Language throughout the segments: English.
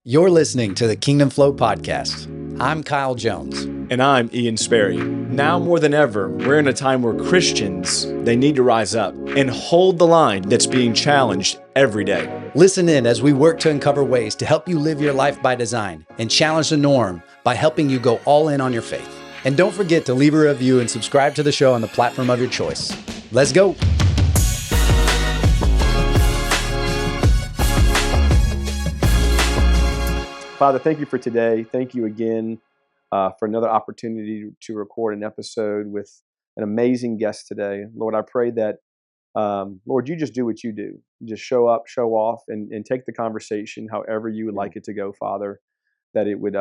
You're listening to the Kingdom Flow Podcast. I'm Kyle Jones. And I'm Ian Sperry. Now more than ever, we're in a time where Christians, they need to rise up and hold the line that's being challenged every day. Listen in as we work to uncover ways to help you live your life by design and challenge the norm by helping you go all in on your faith. And don't forget to leave a review and subscribe to the show on the platform of your choice. Let's go. Father, thank you for today. Thank you again for another opportunity to record an episode with an amazing guest today. Lord, I pray that, Lord, you just do what you do. Just show up, show off, and take the conversation however you would like it to go, Father, that it would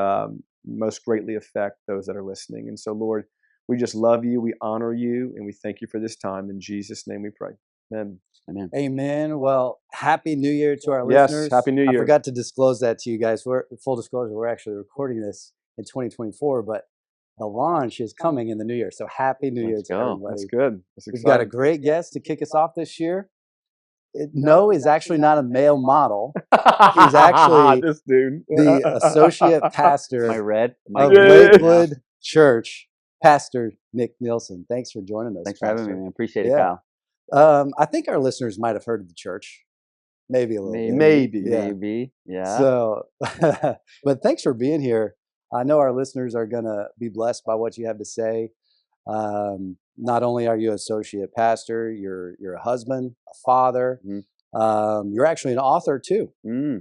most greatly affect those that are listening. And so, Lord, we just love you, we honor you, and we thank you for this time. In Jesus' name we pray. Amen. Amen. Amen. Well, Happy New Year to our listeners. Yes, Happy New Year. I forgot to disclose that to you guys. Full disclosure, we're actually recording this in 2024, but the launch is coming in the new year. So Happy New Year to everybody. That's good. That's We've got a great guest to kick us off this year. No is actually not a male model. He's actually this dude, the associate pastor Am I red? of Lakewood Church, Pastor Nick Nilson. Thanks for joining us. Thanks for having me, man. Appreciate it, Yeah. Kyle. I think our listeners might have heard of the church. Maybe a little bit. Maybe. Yeah. So, but thanks for being here. I know our listeners are going to be blessed by what you have to say. Not only are you associate pastor, you're a husband, a father. Mm-hmm. You're actually an author too.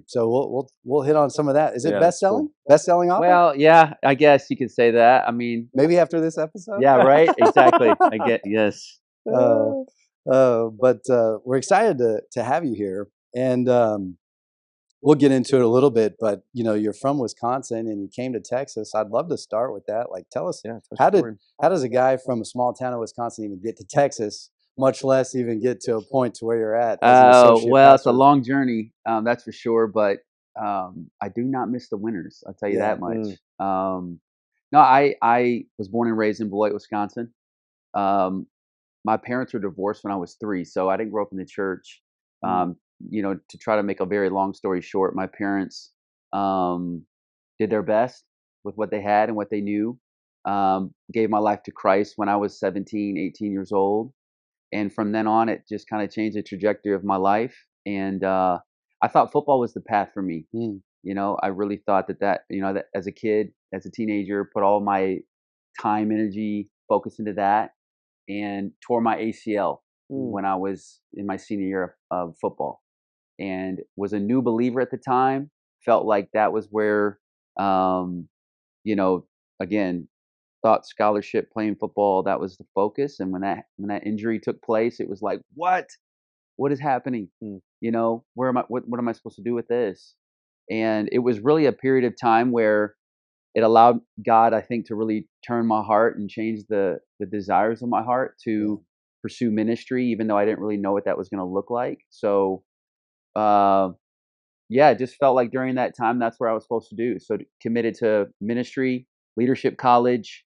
So we'll hit on some of that. Is it best-selling? Cool. Best-selling author? Well, yeah, I guess you could say that. I mean, maybe after this episode. Yeah, right. Exactly. I get yes. But we're excited to have you here, and we'll get into it a little bit. But you know, you're from Wisconsin and you came to Texas. I'd love to start with that. Like, tell us, how does a guy from a small town of Wisconsin even get to Texas, much less even get to a point to where you're at? Oh, well, it's a long journey, that's for sure. But I do not miss the winters. I'll tell you that much. No, I was born and raised in Beloit, Wisconsin. My parents were divorced when I was 3, so I didn't grow up in the church. You know, to try to make a very long story short, my parents did their best with what they had and what they knew. Gave my life to Christ when I was 17, 18 years old. And from then on, it just kind of changed the trajectory of my life. And I thought football was the path for me. You know, I really thought that, you know, that as a kid, as a teenager, put all my time, energy, focus into that, and tore my ACL when I was in my senior year of football, and was a new believer at the time. Felt like that was where, you know, again, thought scholarship, playing football, that was the focus. And when that injury took place, it was like, what is happening? You know, what am I supposed to do with this? And it was really a period of time where it allowed God, I think, to really turn my heart and change the desires of my heart to pursue ministry, even though I didn't really know what that was going to look like. So, it just felt like during that time, that's where I was supposed to do. So committed to ministry, leadership college.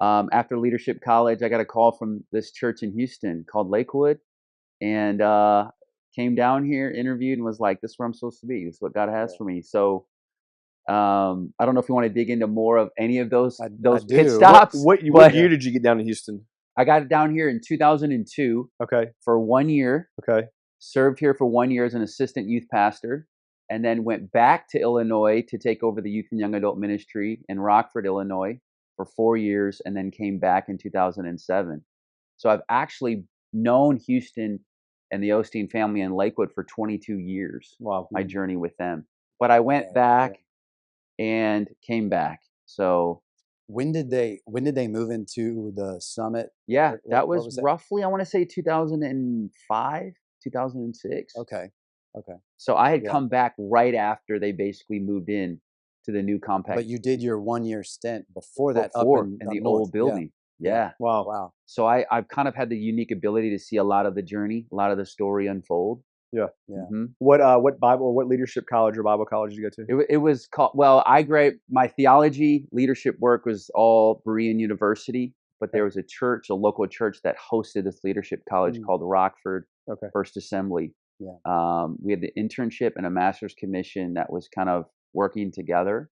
After leadership college, I got a call from this church in Houston called Lakewood, and came down here, interviewed, and was like, this is where I'm supposed to be. This is what God has for me. So, I don't know if you want to dig into more of any of those pit stops. What year did you get down to Houston? I got it down here in 2002. Okay. For 1 year. Okay. Served here for 1 year as an assistant youth pastor, and then went back to Illinois to take over the youth and young adult ministry in Rockford, Illinois for 4 years, and then came back in 2007. So I've actually known Houston and the Osteen family in Lakewood for 22 years. Wow. My journey with them. But I went back and came back. So when did they move into the Summit? Yeah, that was roughly, I want to say 2005, 2006. Okay. So I had come back right after they basically moved in to the new compact. But you did your 1 year stint before that up in the north. old building. Yeah. Wow. So I've kind of had the unique ability to see a lot of the journey, a lot of the story unfold. Yeah. Mm-hmm. What Bible or what leadership college or Bible college did you go to? It was called, my theology leadership work was all Berean University, but there was a local church that hosted this leadership college called Rockford First Assembly. Yeah. We had the internship and a master's commission that was kind of working together.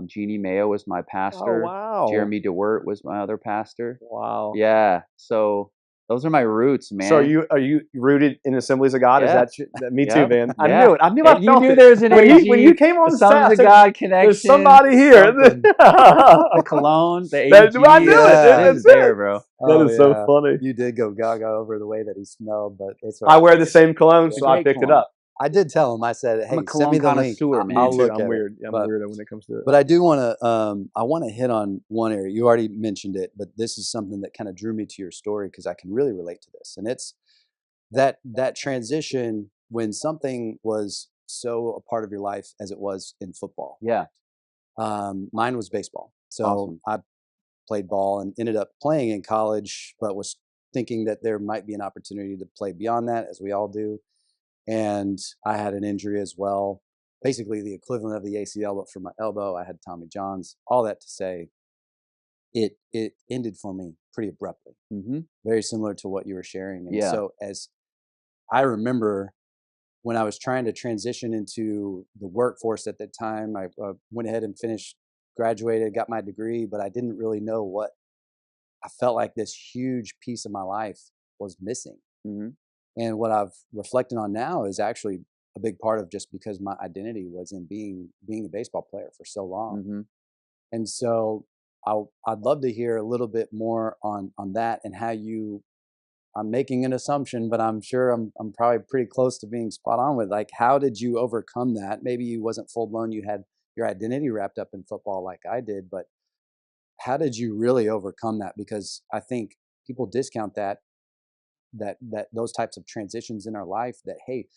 Jeannie Mayo was my pastor. Oh, wow. Jeremy DeWirt was my other pastor. Wow. Yeah. So those are my roots, man. So are you rooted in Assemblies of God? Yeah. Is that me too, man? I Yeah. knew it. I knew I You felt knew it. there was an AG, When you came on the Sons staff, of God connection. there's somebody here. The cologne, the AG. I knew it. That's there, bro. That is so funny. You did go gaga over the way that he smelled, but it's I wear the same cologne, so I picked it up. I did tell him. I said, "Hey, send me the link. Man. I'll look I'm at weird. it." I'm a weirdo when it comes to it. But I do want to. I want to hit on one area. You already mentioned it, but this is something that kind of drew me to your story because I can really relate to this, and it's that transition when something was so a part of your life as it was in football. Yeah. Mine was baseball. So awesome. I played ball and ended up playing in college, but was thinking that there might be an opportunity to play beyond that, as we all do. And I had an injury as well, basically the equivalent of the ACL, but for my elbow. I had Tommy John's. All that to say, it ended for me pretty abruptly. Mm-hmm. Very similar to what you were sharing. And yeah. so as I remember when I was trying to transition into the workforce at that time, I went ahead and graduated, got my degree, but I didn't really know what. I felt like this huge piece of my life was missing. Mm-hmm. And what I've reflected on now is actually a big part of just because my identity was in being a baseball player for so long. Mm-hmm. And so I'd love to hear a little bit more on that and how I'm making an assumption, but I'm sure I'm probably pretty close to being spot on with, like, how did you overcome that? Maybe you wasn't full blown, you had your identity wrapped up in football like I did, but how did you really overcome that? Because I think people discount that those types of transitions in our life, that, hey,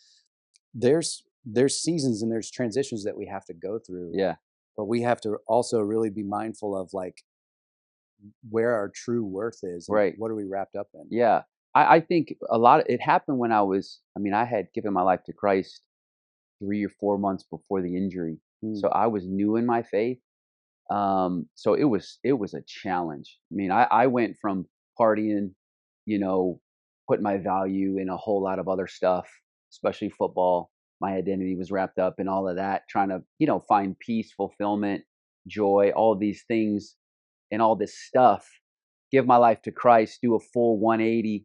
there's seasons and there's transitions that we have to go through. Yeah. But we have to also really be mindful of, like, where our true worth is. And right. What are we wrapped up in? Yeah. I think a lot of it happened when I had given my life to Christ 3 or 4 months before the injury. So I was new in my faith. So it was a challenge. I mean, I went from partying, putting my value in a whole lot of other stuff, especially football. My identity was wrapped up in all of that, trying to, find peace, fulfillment, joy, all of these things and all this stuff, give my life to Christ, do a full 180,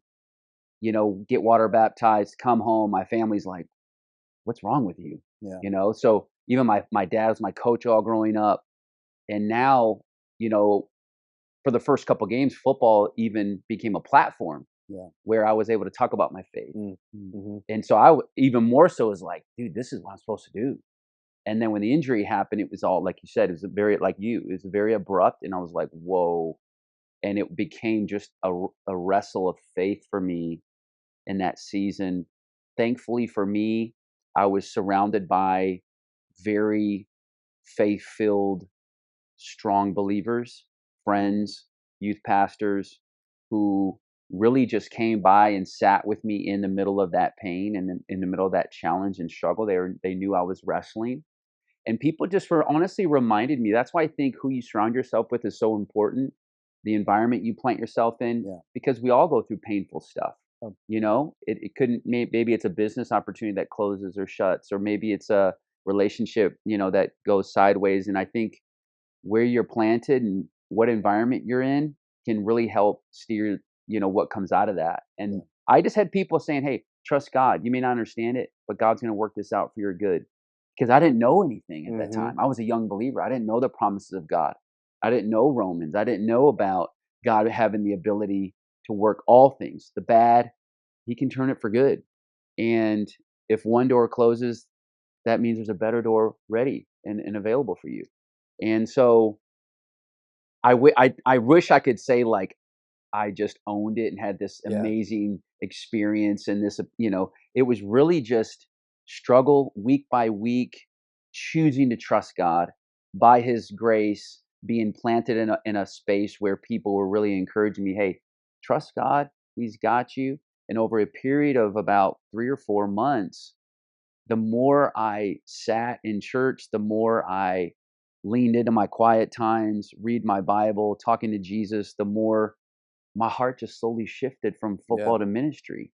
get water baptized, come home. My family's like, what's wrong with you? Yeah. So even my dad was my coach all growing up. And now, for the first couple games, football even became a platform where I was able to talk about my faith. Mm-hmm. And so even more so was like, dude, this is what I'm supposed to do. And then when the injury happened, it was all, like you said, it was very abrupt. And I was like, whoa. And it became just a wrestle of faith for me in that season. Thankfully for me, I was surrounded by very faith-filled, strong believers, friends, youth pastors who really just came by and sat with me in the middle of that pain and in the middle of that challenge and struggle. They knew I was wrestling. And people just honestly reminded me. That's why I think who you surround yourself with is so important. The environment you plant yourself in, because we all go through painful stuff. It couldn't, maybe it's a business opportunity that closes or shuts, or maybe it's a relationship, that goes sideways. And I think where you're planted and what environment you're in can really help steer, what comes out of that. And I just had people saying, hey, trust God. You may not understand it, but God's going to work this out for your good. Because I didn't know anything at that time. I was a young believer. I didn't know the promises of God. I didn't know Romans. I didn't know about God having the ability to work all things. The bad, he can turn it for good. And if one door closes, that means there's a better door ready and available for you. And so I wish I could say, like, I just owned it and had this amazing experience. And this, it was really just struggle week by week, choosing to trust God by his grace, being planted in a space where people were really encouraging me, hey, trust God, he's got you. And over a period of about 3 or 4 months, the more I sat in church, the more I leaned into my quiet times, read my Bible, talking to Jesus, the more my heart just slowly shifted from football to ministry.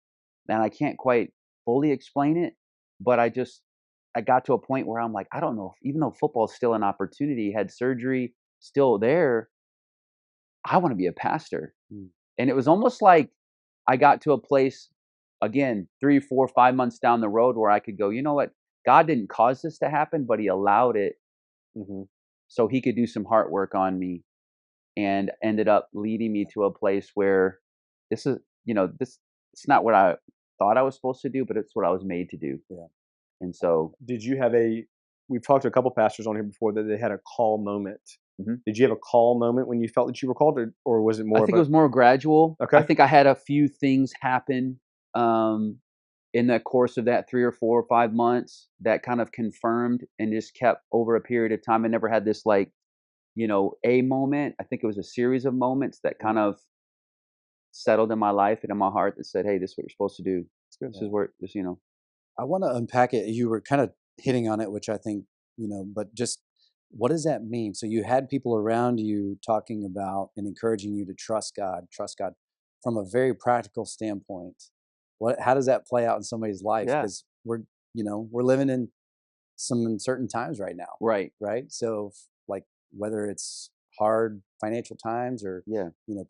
And I can't quite fully explain it, but I just I got to a point where I'm like, I don't know, even though football is still an opportunity, had surgery still there, I want to be a pastor. And it was almost like I got to a place, again, 3, 4, 5 months down the road where I could go, you know what? God didn't cause this to happen, but he allowed it so he could do some heart work on me, and ended up leading me to a place where this is, this, it's not what I thought I was supposed to do, but it's what I was made to do. Yeah. And so, did you have we've talked to a couple pastors on here before that they had a call moment. Did you have a call moment when you felt that you were called, or was it more? I think it was more gradual. Okay. I think I had a few things happen in the course of that 3 or 4 or 5 months that kind of confirmed and just kept over a period of time. I never had this a moment. I think it was a series of moments that kind of settled in my life and in my heart that said, hey, this is what you're supposed to do. This is where this, I want to unpack it. You were kind of hitting on it, which I think, but just what does that mean? So you had people around you talking about and encouraging you to trust God from a very practical standpoint. How does that play out in somebody's life? Because we're living in some uncertain times right now. Right. So like whether it's hard financial times or,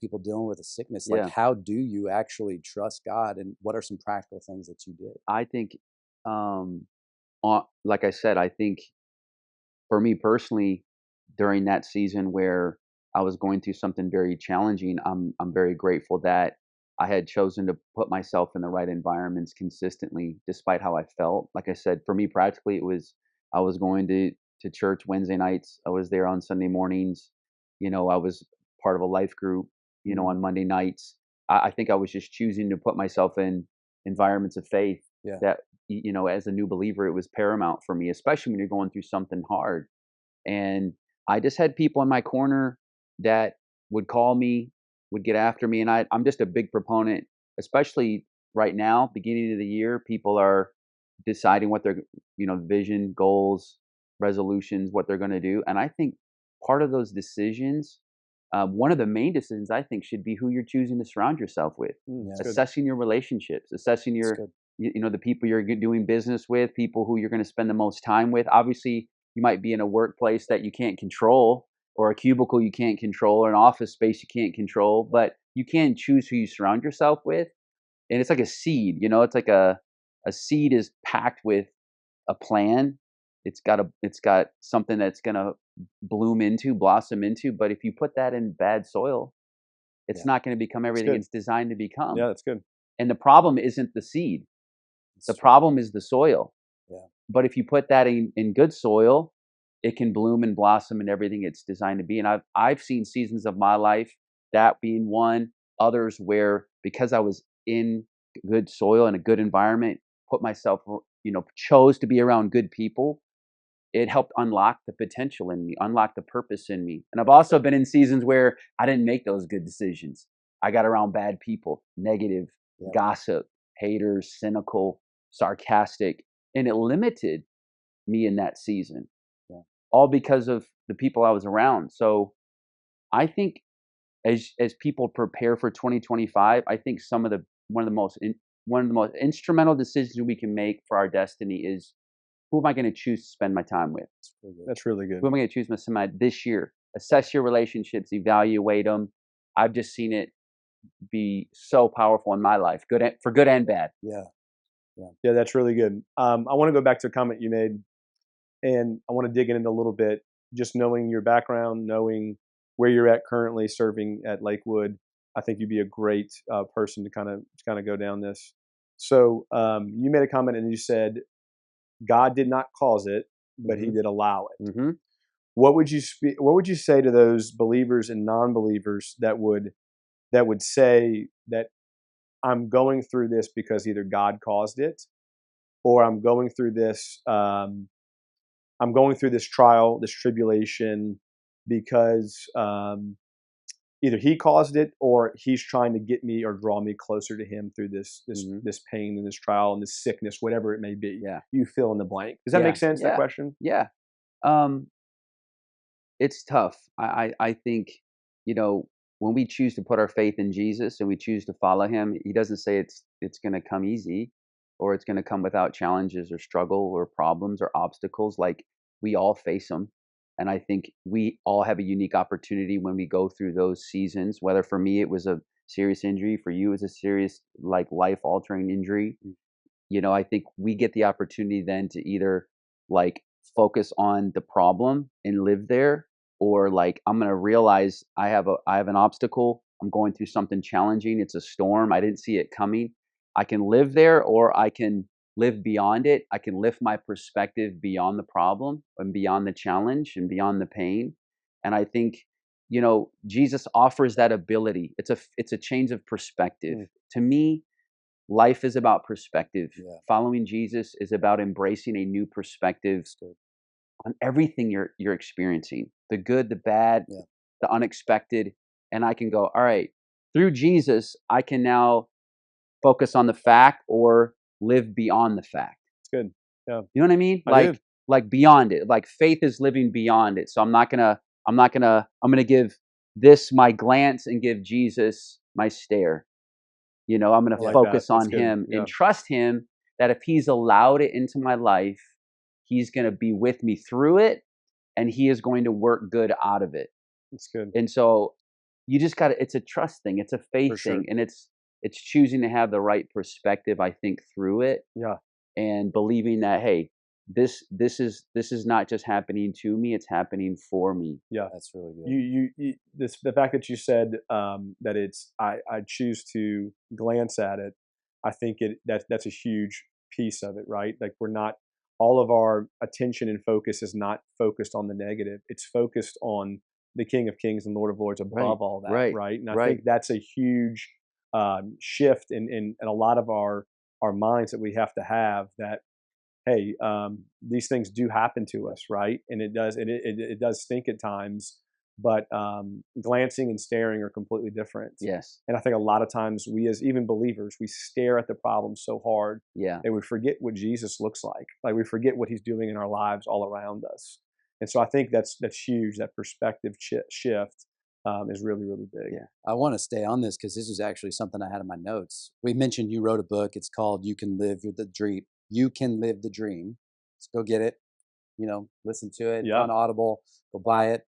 people dealing with a sickness, like how do you actually trust God, and what are some practical things that you did? I think, like I said, I think for me personally, during that season where I was going through something very challenging, I'm very grateful that I had chosen to put myself in the right environments consistently, despite how I felt. Like I said, for me, practically, I was going to church Wednesday nights. I was there on Sunday mornings. I was part of a life group, on Monday nights. I think I was just choosing to put myself in environments of faith that, as a new believer, it was paramount for me, especially when you're going through something hard. And I just had people in my corner that would call me, would get after me. And I'm just a big proponent, especially right now, beginning of the year, people are deciding what their, vision, goals, resolutions, what they're going to do. And I think part of those decisions, one of the main decisions I think should be who you're choosing to surround yourself with, assessing your relationships, assessing your, the people you're doing business with, people who you're going to spend the most time with. Obviously, you might be in a workplace that you can't control, or a cubicle you can't control, or an office space you can't control, but you can choose who you surround yourself with. And it's like a seed, it's like a seed is packed with a plan. It's got something that's going to blossom into. But if you put that in bad soil, it's not going to become everything it's designed to become. Yeah, that's good. And the problem isn't the seed. The problem is the soil. Yeah. But if you put that in good soil, it can bloom and blossom and everything it's designed to be. And I've seen seasons of my life, that being one, others where because I was in good soil and a good environment, put myself, chose to be around good people, it helped unlock the potential in me, unlock the purpose in me. And I've also been in seasons where I didn't make those good decisions. I got around bad people, negative, gossip, haters, cynical, sarcastic, and it limited me in that season, all because of the people I was around. So I think as people prepare for 2025, I think one of the most instrumental decisions we can make for our destiny is, who am I going to choose to spend my time with? That's really good. Who am I going to choose to spend my this year? Assess your relationships, evaluate them. I've just seen it be so powerful in my life, for good and bad. Yeah, that's really good. I want to go back to a comment you made, and I want to dig in a little bit. Just knowing your background, knowing where you're at currently serving at Lakewood, I think you'd be a great person to kind of go down this. So you made a comment and you said, God did not cause it, but He did allow it. What would you say to those believers and non-believers that would say that I'm going through this because either God caused it, or I'm going through this trial, this tribulation, because either He caused it or He's trying to get me or draw me closer to Him through this pain and this trial and this sickness, whatever it may be. Yeah. You fill in the blank. Does that make sense, that question? Yeah. It's tough. I think, when we choose to put our faith in Jesus and we choose to follow Him, He doesn't say it's going to come easy or it's going to come without challenges or struggle or problems or obstacles. Like, we all face them. And I think we all have a unique opportunity when we go through those seasons, whether for me it was a serious injury, for you it was a serious, like, life altering injury. I think we get the opportunity then to either, like, focus on the problem and live there, or, like, I'm going to realize I have an obstacle. I'm going through something challenging. It's a storm. I didn't see it coming. I can live there, or I can live beyond it. I can lift my perspective beyond the problem and beyond the challenge and beyond the pain. And I think, Jesus offers that ability. It's a change of perspective. To me, life is about perspective. Yeah. Following Jesus is about embracing a new perspective on everything you're experiencing, the good, the bad, the unexpected. And I can go, all right, through Jesus, I can now focus on the fact or live beyond the fact. It's good. Yeah. You know what I mean? Like beyond it. Like, faith is living beyond it. So I'm gonna give this my glance and give Jesus my stare. I'm going to focus on him and trust him that if he's allowed it into my life, he's going to be with me through it, and he is going to work good out of it. That's good. And so you just it's a trust thing. It's a faith thing. And it's choosing to have the right perspective, I think, through it. Yeah. And believing that, hey, this is not just happening to me, it's happening for me. Yeah, that's really good. The fact that you said that it's I choose to glance at it, I think that's a huge piece of it, right? Like, we're not, all of our attention and focus is not focused on the negative. It's focused on the King of Kings and Lord of Lords above all that, right? And I think that's a huge shift in a lot of our minds that we have to have, that hey, these things do happen to us, right? And it does stink at times, but glancing and staring are completely different. Yes. And I think a lot of times we, as even believers, we stare at the problem so hard that we forget what Jesus looks like. Like, we forget what he's doing in our lives all around us. And so I think that's huge. That perspective shift is really, really big. Yeah. I want to stay on this because this is actually something I had in my notes. We mentioned you wrote a book. It's called You Can Live the Dream. You Can Live the Dream. Let's go get it. Listen to it on Audible. Go buy it.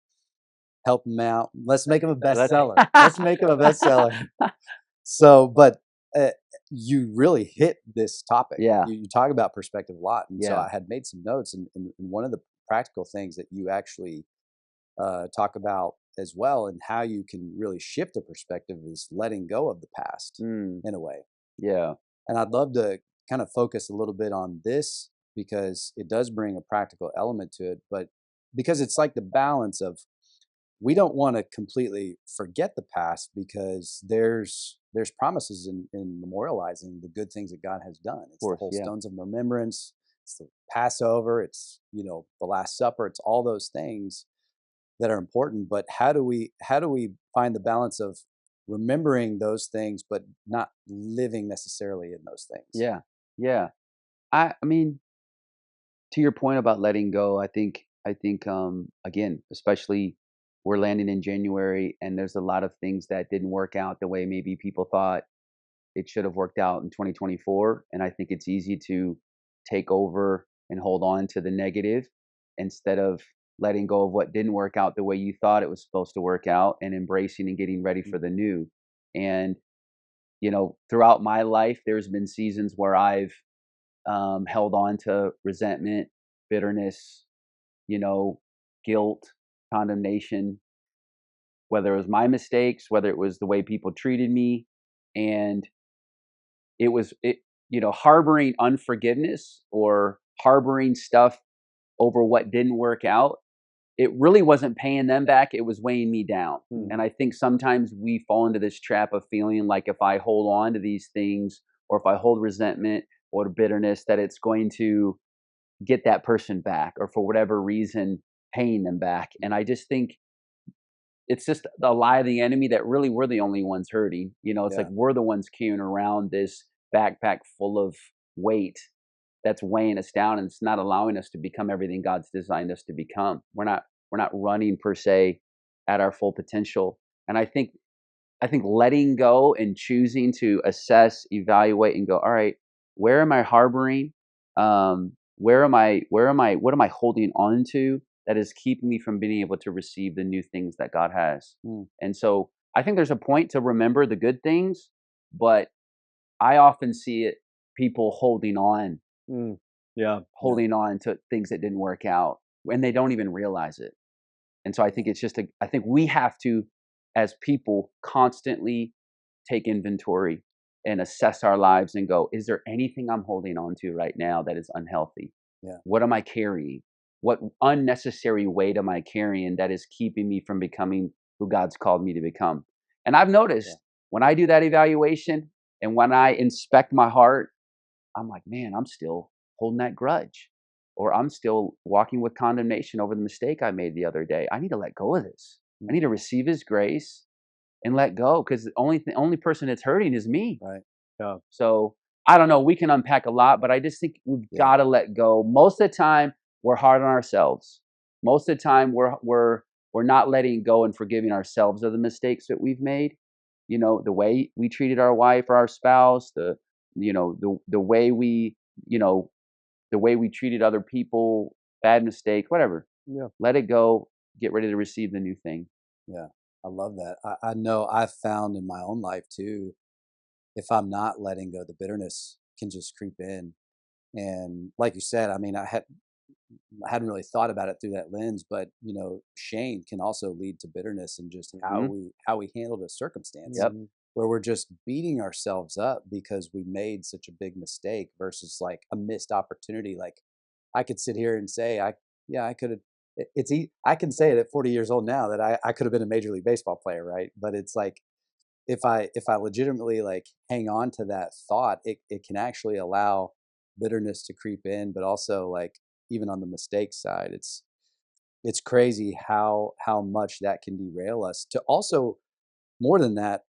Help them out. Let's make them a bestseller. Let's make them a bestseller. So, but you really hit this topic. Yeah. You talk about perspective a lot. And so I had made some notes, and one of the practical things that you actually talk about as well, and how you can really shift the perspective, is letting go of the past in a way. Yeah. And I'd love to kind of focus a little bit on this, because it does bring a practical element to it, but because it's like the balance of, we don't want to completely forget the past, because there's promises in memorializing the good things that God has done. It's the whole stones of remembrance, it's the Passover, it's the Last Supper, it's all those things that are important. But how do we find the balance of remembering those things but not living necessarily in those things? Yeah. I mean, to your point about letting go, I think again, especially, we're landing in January, and there's a lot of things that didn't work out the way maybe people thought it should have worked out in 2024. And I think it's easy to take over and hold on to the negative, instead of letting go of what didn't work out the way you thought it was supposed to work out, and embracing and getting ready for the new. And throughout my life, there's been seasons where I've held on to resentment, bitterness, guilt, condemnation, whether it was my mistakes, whether it was the way people treated me. And it harboring unforgiveness or harboring stuff over what didn't work out. It really wasn't paying them back. It was weighing me down. And I think sometimes we fall into this trap of feeling like, if I hold on to these things, or if I hold resentment or bitterness, that it's going to get that person back, or for whatever reason, paying them back. And I just think it's just the lie of the enemy, that really we're the only ones hurting. It's like we're the ones carrying around this backpack full of weight that's weighing us down, and it's not allowing us to become everything God's designed us to become. We're not running per se at our full potential. And I think letting go and choosing to assess, evaluate, and go, all right, Where am I harboring? What am I holding on to that is keeping me from being able to receive the new things that God has? And so I think there's a point to remember the good things, but I often see it people holding on, holding on to things that didn't work out when they don't even realize it. And so I think I think we have to, as people, constantly take inventory and assess our lives and go, is there anything I'm holding on to right now that is unhealthy? Yeah. What am I carrying? What unnecessary weight am I carrying that is keeping me from becoming who God's called me to become? And I've noticed when I do that evaluation and when I inspect my heart, I'm like, man, I'm still holding that grudge, or I'm still walking with condemnation over the mistake I made the other day. I need to let go of this. I need to receive His grace and let go, because the only person that's hurting is me. Right. Yeah. So I don't know. We can unpack a lot, but I just think we've got to let go. Most of the time, we're hard on ourselves. Most of the time, we're not letting go and forgiving ourselves of the mistakes that we've made. You know, the way we treated our wife or our spouse, the way we treated other people, bad mistake, whatever. Yeah. Let it go. Get ready to receive the new thing. Yeah. I love that. I know I've found in my own life too, if I'm not letting go, the bitterness can just creep in. And like you said, I mean, I hadn't really thought about it through that lens, but shame can also lead to bitterness and just how we handled a circumstance. Yep. Where we're just beating ourselves up because we made such a big mistake versus like a missed opportunity. Like I could sit here and say, I could have. I can say it at 40 years old now that I could have been a Major League Baseball player, right? But it's like if I legitimately like hang on to that thought, it can actually allow bitterness to creep in, but also like even on the mistake side, it's crazy how much that can derail us. To also more than that,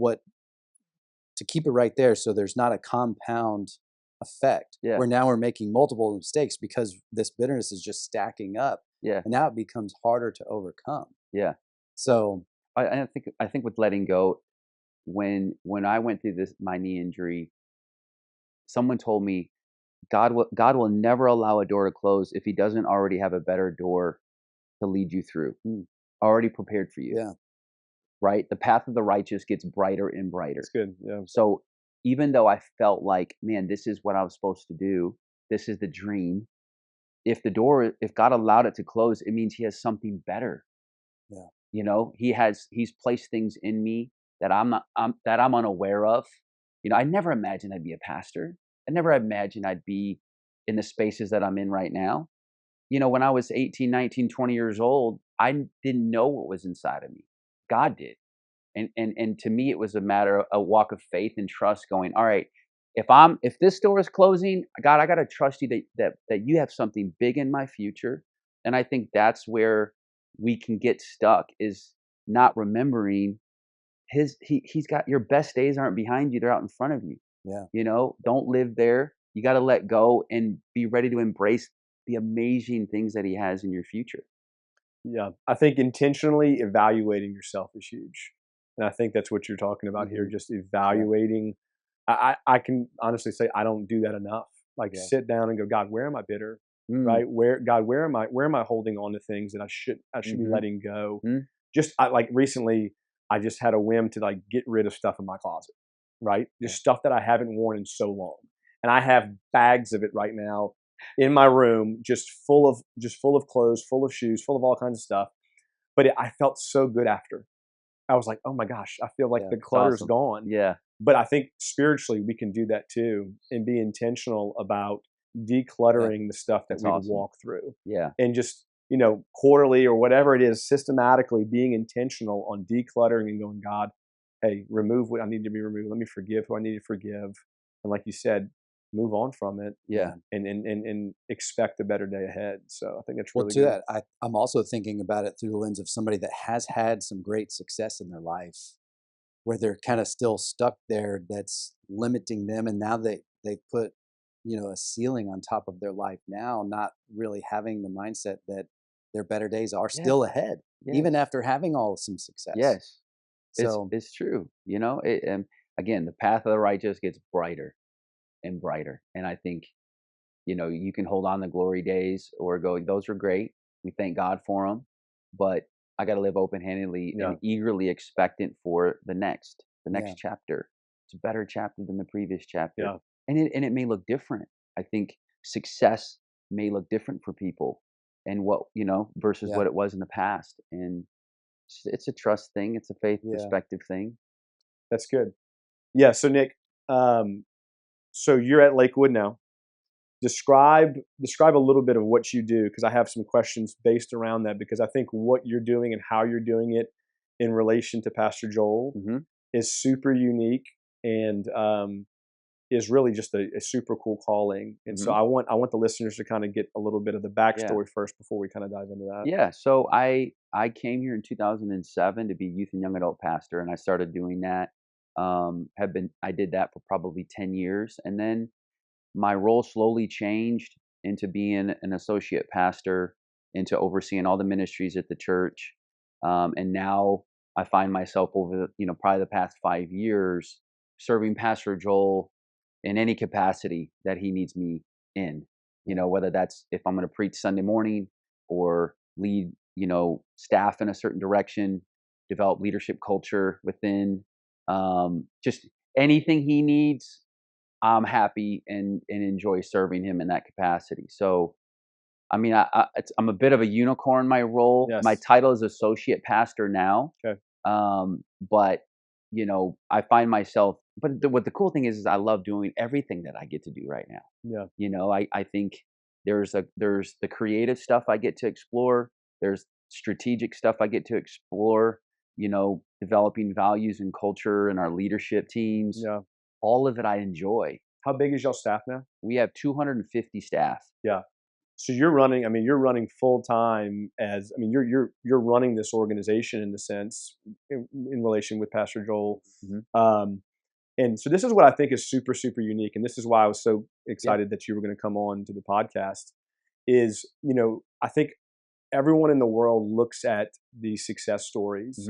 to keep it right there, so there's not a compound effect where now we're making multiple mistakes because this bitterness is just stacking up. Yeah. And now it becomes harder to overcome. Yeah. So I think with letting go, when I went through my knee injury, someone told me God will never allow a door to close if He doesn't already have a better door to lead you through, already prepared for you. Yeah. Right? The path of the righteous gets brighter and brighter. That's good. Yeah. So even though I felt like, man, this is what I was supposed to do, this is the dream. If God allowed it to close, it means He has something better. Yeah. He's placed things in me that I'm unaware of. I never imagined I'd be a pastor. I never imagined I'd be in the spaces that I'm in right now. When I was 18, 19, 20 years old, I didn't know what was inside of me. God did. And to me, it was a matter of a walk of faith and trust going, all right, if this door is closing, God, I got to trust you that you have something big in my future. And I think that's where we can get stuck, is not remembering he's got your best days aren't behind you. They're out in front of you. Yeah. Don't live there. You got to let go and be ready to embrace the amazing things that He has in your future. Yeah. I think intentionally evaluating yourself is huge. And I think that's what you're talking about here, just evaluating. I can honestly say I don't do that enough. Like sit down and go, God, where am I bitter? Right? Where am I holding on to things that I should be letting go? Just like recently, I just had a whim to like get rid of stuff in my closet, right? Just stuff that I haven't worn in so long. And I have bags of it right now in my room, just full of clothes, full of shoes, full of all kinds of stuff. But I felt so good after. I was like, oh my gosh, I feel like the clutter's gone. Yeah. But I think spiritually we can do that too and be intentional about decluttering the stuff that we walk through. Yeah. And just, quarterly or whatever it is, systematically being intentional on decluttering and going, God, hey, remove what I need to be removed. Let me forgive who I need to forgive. And like you said, move on from it. Yeah. And expect a better day ahead. So I think that's really good. That, I'm also thinking about it through the lens of somebody that has had some great success in their life, where they're kind of still stuck there, that's limiting them. And now they put, a ceiling on top of their life now, not really having the mindset that their better days are still ahead, even after having some success. Yes. So it's true. Again, the path of the righteous gets brighter. and brighter. And I think, you can hold on to glory days or go, those are great. We thank God for them, but I got to live open-handedly and eagerly expectant for the next chapter. It's a better chapter than the previous chapter. Yeah. And it may look different. I think success may look different for people and versus what it was in the past. And it's a trust thing. It's a faith perspective thing. That's good. Yeah. So Nick, so you're at Lakewood now. Describe a little bit of what you do, because I have some questions based around that, because I think what you're doing and how you're doing it in relation to Pastor Joel is super unique and is really just a super cool calling. And so I want the listeners to kind of get a little bit of the backstory first before we kind of dive into that. Yeah. So I came here in 2007 to be youth and young adult pastor, and I started doing that. I did that for probably 10 years, and then my role slowly changed into being an associate pastor, into overseeing all the ministries at the church. And now I find myself over probably the past 5 years serving Pastor Joel in any capacity that he needs me in, whether that's if I'm going to preach Sunday morning or lead, staff in a certain direction, develop leadership culture within, just anything he needs. I'm happy and enjoy serving him in that capacity. So, I mean, I'm a bit of a unicorn in my role. Yes. My title is associate pastor now. Okay. But I find myself. But what the cool thing is I love doing everything that I get to do right now. Yeah. I think there's the creative stuff I get to explore. There's strategic stuff I get to explore. Developing values and culture in our leadership teams. Yeah. All of it I enjoy. How big is y'all staff now? We have 250 staff. Yeah. So you're running full time you're running this organization in the sense in relation with Pastor Joel. And so this is what I think is super, super unique. And this is why I was so excited that you were going to come on to the podcast is, I think everyone in the world looks at these success stories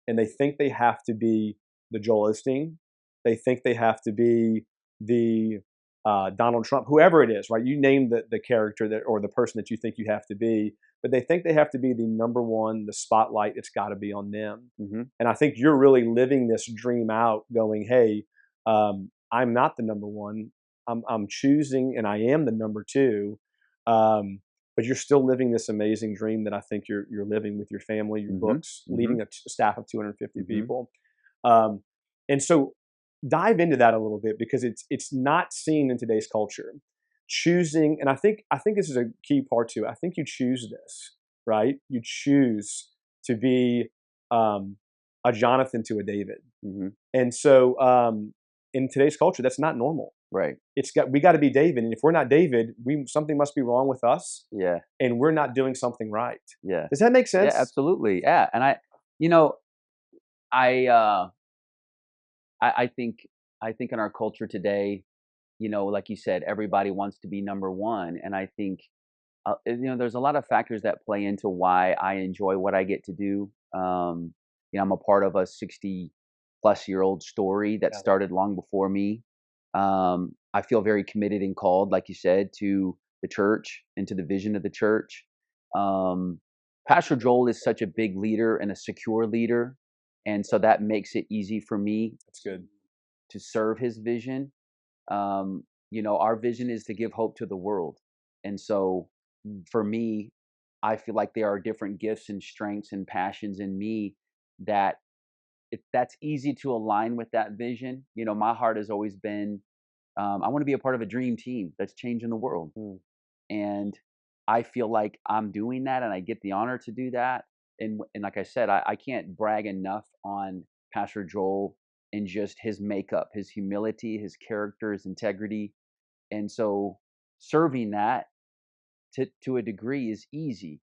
and they think they have to be the Joel Osteen. They think they have to be the Donald Trump, whoever it is, right? You name the character or the person that you think you have to be, but they think they have to be the number one, the spotlight, it's got to be on them. And I think you're really living this dream out going, hey, I'm not the number one. I'm choosing and I am the number two. But you're still living this amazing dream that I think you're living with your family, your books, leading a staff of 250 people. And so dive into that a little bit, because it's not seen in today's culture. Choosing, and I think this is a key part too. I think you choose this, right? You choose to be a Jonathan to a David. And so in today's culture, that's not normal. Right. We got to be David, and if we're not David, something must be wrong with us. Yeah. And we're not doing something right. Yeah. Does that make sense? Yeah, absolutely. Yeah. And I think in our culture today, like you said, everybody wants to be number one, and I think there's a lot of factors that play into why I enjoy what I get to do. I'm a part of a 60-plus-year-old story that started long before me. I feel very committed and called, like you said, to the church and to the vision of the church. Pastor Joel is such a big leader and a secure leader, and so that makes it easy for me. That's good. To serve his vision. Our vision is to give hope to the world, and so for me, I feel like there are different gifts and strengths and passions in me that that's easy to align with that vision. My heart has always been, I want to be a part of a dream team that's changing the world. And I feel like I'm doing that, and I get the honor to do that. And like I said, I can't brag enough on Pastor Joel and just his makeup, his humility, his character, his integrity. And so serving that to a degree is easy.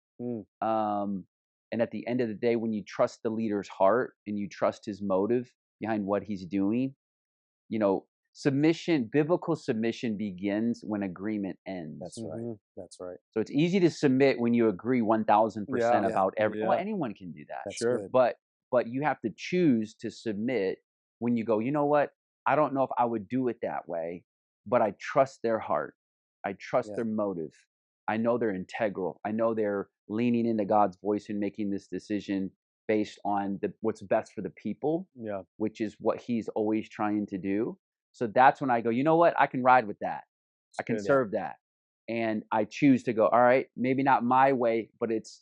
And at the end of the day, when you trust the leader's heart and you trust his motive behind what he's doing, biblical submission begins when agreement ends. That's right. That's right. So it's easy to submit when you agree 1,000% about everything. Well, anyone can do that. That's sure. But you have to choose to submit when you go, you know what? I don't know if I would do it that way, but I trust their heart. I trust their motive. I know they're integral. I know they're leaning into God's voice and making this decision based on what's best for the people, which is what he's always trying to do. So that's when I go, you know what? I can ride with that. I can serve that. And I choose to go, all right, maybe not my way, but it's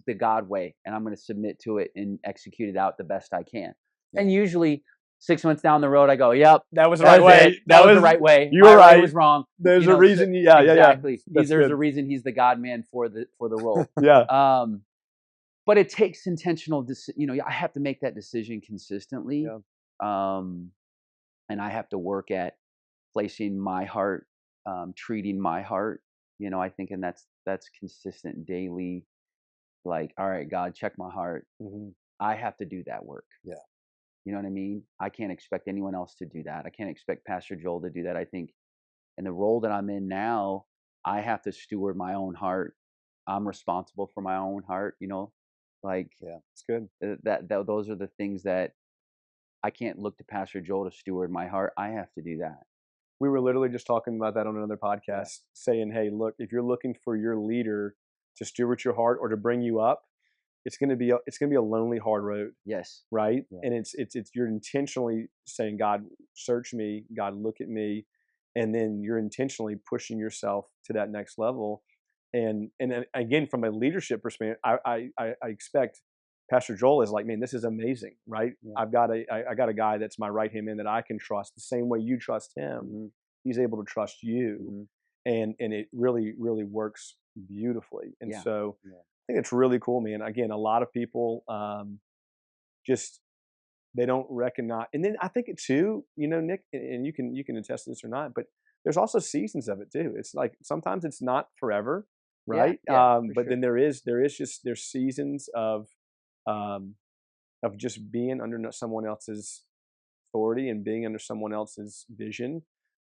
the God way. And I'm going to submit to it and execute it out the best I can. And usually 6 months down the road, I go, yep, that was the right way. That was the right way. You were right. Way was wrong. There's a reason. So, exactly. There's a reason he's the God man for the role. But it takes intentional, I have to make that decision consistently. And I have to work at placing my heart, treating my heart, I think, and that's consistent daily. Like, all right, God, check my heart. I have to do that work. You know what I mean? I can't expect anyone else to do that. I can't expect Pastor Joel to do that. I think in the role that I'm in now, I have to steward my own heart. I'm responsible for my own heart, it's good. That those are the things that I can't look to Pastor Joel to steward my heart. I have to do that. We were literally just talking about that on another podcast, saying, hey, look, if you're looking for your leader to steward your heart or to bring you up, it's going to be a lonely, hard road. Yes. Right. And it's you're intentionally saying, God, search me, God, look at me. And then you're intentionally pushing yourself to that next level. And again, from a leadership perspective, I expect Pastor Joel is like, man, this is amazing, right? I got a guy that's my right hand man that I can trust the same way you trust him. He's able to trust you, and it really, really works beautifully. And so I think it's really cool, man. Again, a lot of people just they don't recognize, and then I think it too, Nick, and you can attest to this or not, but there's also seasons of it too. It's like sometimes it's not forever, right? But then there's seasons of just being under someone else's authority and being under someone else's vision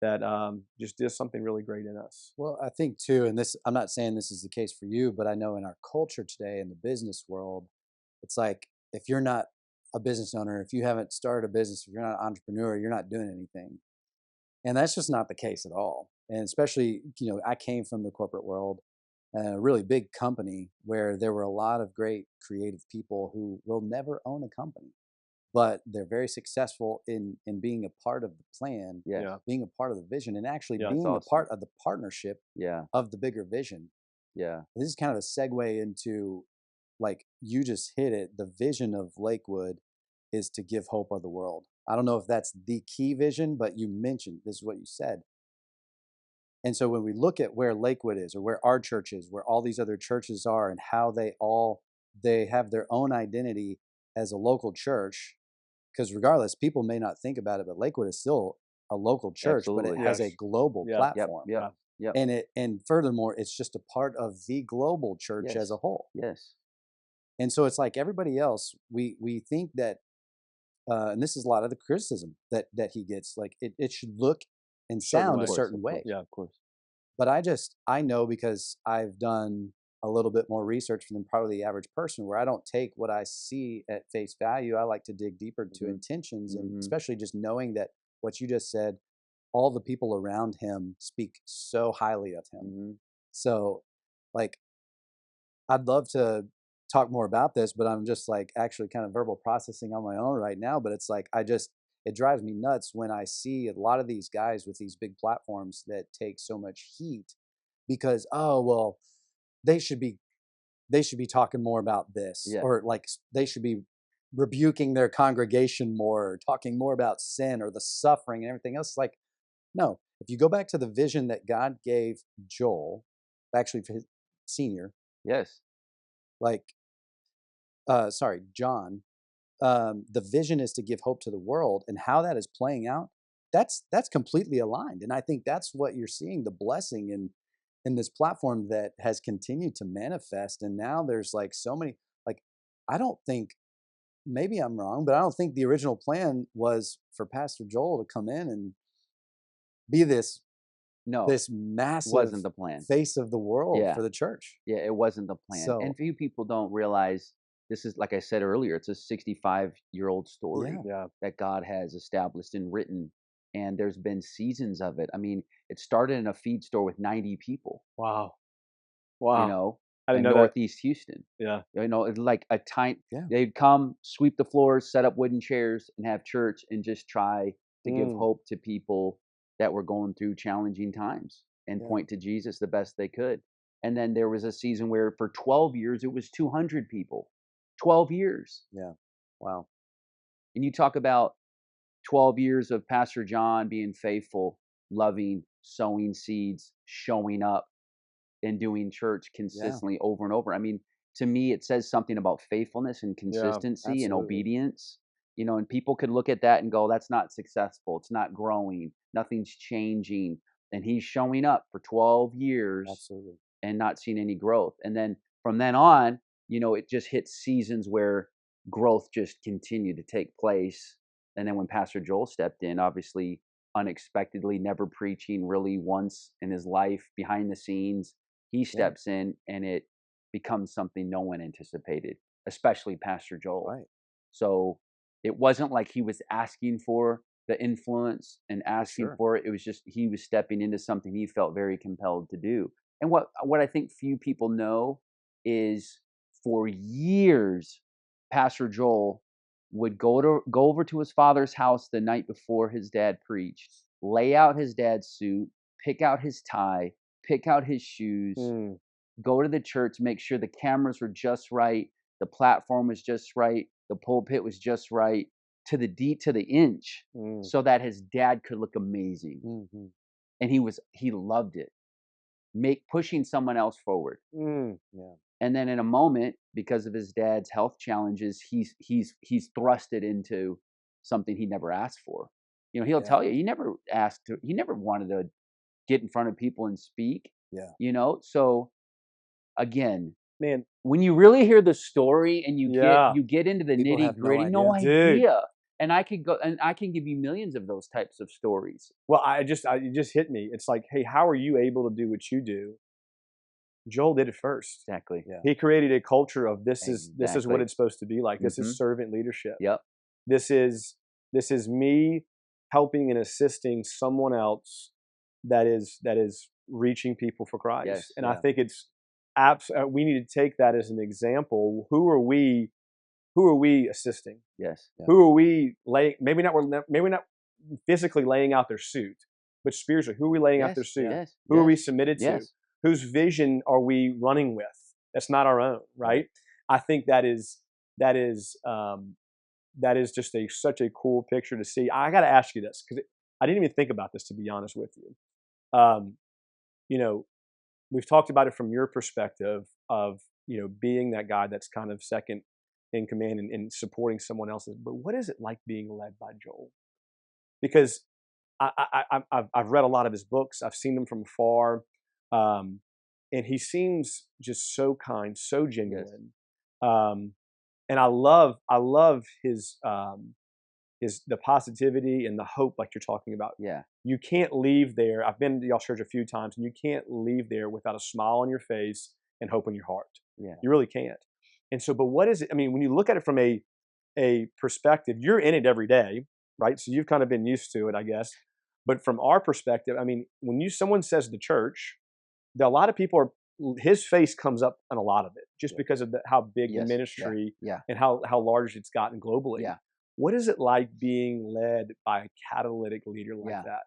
that just does something really great in us. Well, I think too, and I'm not saying this is the case for you, but I know in our culture today in the business world, it's like if you're not a business owner, if you haven't started a business, if you're not an entrepreneur, you're not doing anything. And that's just not the case at all. And especially, I came from the corporate world, a really big company where there were a lot of great creative people who will never own a company, but they're very successful in being a part of the plan, being a part of the vision, and actually being a part of the partnership of the bigger vision. This is kind of a segue into, like you just hit it, the vision of Lakewood is to give hope of the world. I don't know if that's the key vision, but you mentioned, this is what you said. And so when we look at where Lakewood is, or where our church is, where all these other churches are, and how they have their own identity as a local church, because regardless, people may not think about it, but Lakewood is still a local church, but it has a global platform. And furthermore, it's just a part of the global church as a whole. And so it's like everybody else, we think that, and this is a lot of the criticism that he gets, like it should look and sound a certain way. Of course. But I know, because I've done a little bit more research than probably the average person, where I don't take what I see at face value. I like to dig deeper to intentions, and especially just knowing that what you just said, all the people around him speak so highly of him. So, like, I'd love to talk more about this, but I'm just like actually kind of verbal processing on my own right now. But it's like, it drives me nuts when I see a lot of these guys with these big platforms that take so much heat because, they should be talking more about this, or like they should be rebuking their congregation more, or talking more about sin or the suffering and everything else. It's like, no, if you go back to the vision that God gave Joel, actually for his senior, John, the vision is to give hope to the world, and how that is playing out, that's completely aligned. And I think that's what you're seeing, the blessing in this platform that has continued to manifest. And now there's like so many, like, I don't think, maybe I'm wrong, but I don't think the original plan was for Pastor Joel to come in and be this massive, wasn't the plan, face of the world for the church. It wasn't the plan. So, and few people don't realize, this is, like I said earlier, it's a 65-year-old story that God has established and written. And there's been seasons of it. I mean, it started in a feed store with 90 people. Wow. You Wow. know, I didn't in know that. Northeast Houston. Yeah. You know, it's like a tiny, Yeah. they'd come, sweep the floors, set up wooden chairs, and have church and just try to give hope to people that were going through challenging times and point to Jesus the best they could. And then there was a season where for 12 years, it was 200 people. 12 years. Yeah. Wow. And you talk about 12 years of Pastor John being faithful, loving, sowing seeds, showing up, and doing church consistently over and over. I mean, to me, it says something about faithfulness and consistency and obedience. You know, and people could look at that and go, that's not successful. It's not growing. Nothing's changing. And he's showing up for 12 years and not seeing any growth. And then from then on, you know, it just hits seasons where growth just continued to take place. And then when Pastor Joel stepped in, obviously unexpectedly, never preaching really once in his life, behind the scenes, he steps in and it becomes something no one anticipated, especially Pastor Joel. Right. So it wasn't like he was asking for the influence and asking for it. It was just he was stepping into something he felt very compelled to do. And what I think few people know is for years, Pastor Joel would go over to his father's house the night before his dad preached, lay out his dad's suit, pick out his tie, pick out his shoes, go to the church, make sure the cameras were just right, the platform was just right, the pulpit was just right, to the inch, so that his dad could look amazing. And he loved it. Pushing someone else forward. And then in a moment, because of his dad's health challenges, he's thrusted into something he never asked for. You know, he'll tell you he never wanted to get in front of people and speak. Yeah. You know, so again, man, when you really hear the story and you get into the nitty gritty, no idea. And I can give you millions of those types of stories. Well, it just hit me. It's like, hey, how are you able to do what you do? Joel did it first. Exactly. Yeah. He created a culture of this is what it's supposed to be like. This is servant leadership. Yep. This is me helping and assisting someone else that is reaching people for Christ. Yes, and I think it's we need to take that as an example. Who are we assisting? Yes. Yeah. Who are we maybe not physically laying out their suit, but spiritually, who are we laying out their suit? Yes, who are we submitted to? Whose vision are we running with? That's not our own, right? I think that is just such a cool picture to see. I got to ask you this because I didn't even think about this, to be honest with you. You know, we've talked about it from your perspective of, you know, being that guy that's kind of second in command and supporting someone else's. But what is it like being led by Joel? Because I've read a lot of his books. I've seen them from afar. And he seems just so kind, so genuine. And I love his the positivity and the hope, like you're talking about. Yeah. You can't leave there. I've been to y'all church a few times, and you can't leave there without a smile on your face and hope in your heart. Yeah. You really can't. And so, but what is it? I mean, when you look at it from a perspective, you're in it every day, right? So you've kind of been used to it, I guess. But from our perspective, I mean, when someone says the church, a lot of people his face comes up on a lot of it just because of how big the ministry and how large it's gotten globally. Yeah. What is it like being led by a catalytic leader like that?